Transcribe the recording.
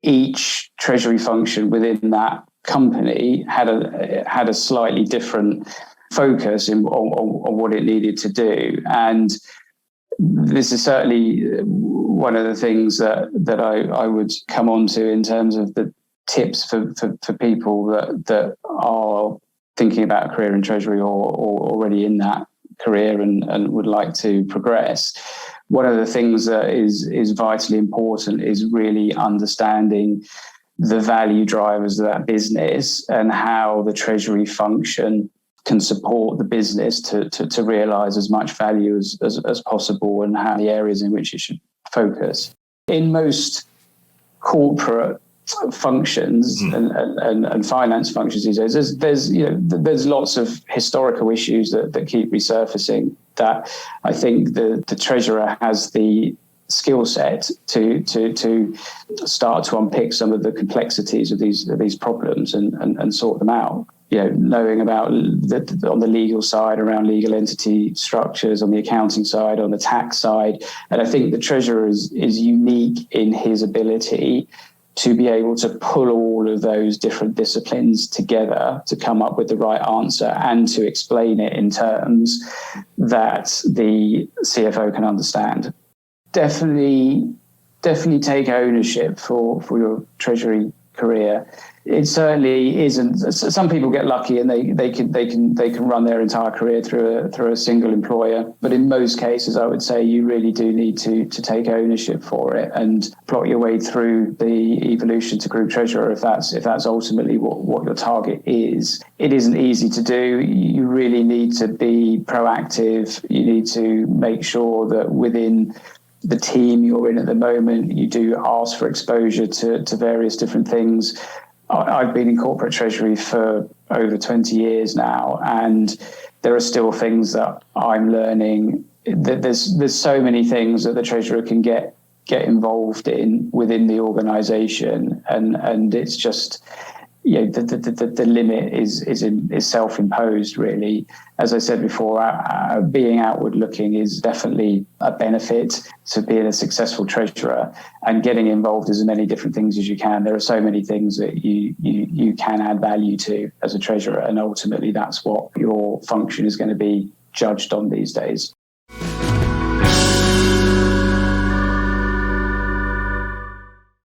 each treasury function within that company had a slightly different focus on what it needed to do. And this is certainly one of the things that I would come on to in terms of the tips for people that are thinking about a career in treasury or already in that career and would like to progress. One of the things that is vitally important is really understanding the value drivers of that business and how the treasury function can support the business to realise as much value as possible, and how the areas in which it should focus. In most corporate functions and finance functions these days, there's lots of historical issues that keep resurfacing, that I think the treasurer has the skill set to start to unpick some of the complexities of these problems and sort them out. Knowing about on the legal side around legal entity structures, on the accounting side, on the tax side. And I think the treasurer is unique in his ability to be able to pull all of those different disciplines together to come up with the right answer and to explain it in terms that the CFO can understand. Definitely take ownership for your treasury career. It certainly isn't. Some people get lucky and they can run their entire career through a single employer. But in most cases, I would say you really do need to take ownership for it and plot your way through the evolution to group treasurer if that's ultimately what your target is. It isn't easy to do. You really need to be proactive. You need to make sure that within the team you're in at the moment, you do ask for exposure to various different things. I've been in corporate treasury for over 20 years now, and there are still things that I'm learning. There's so many things that the treasurer can get involved in within the organisation, and it's just the limit is self-imposed, really. As I said before, being outward looking is definitely a benefit to being a successful treasurer, and getting involved in as many different things as you can. There are so many things that you can add value to as a treasurer, and ultimately that's what your function is going to be judged on these days.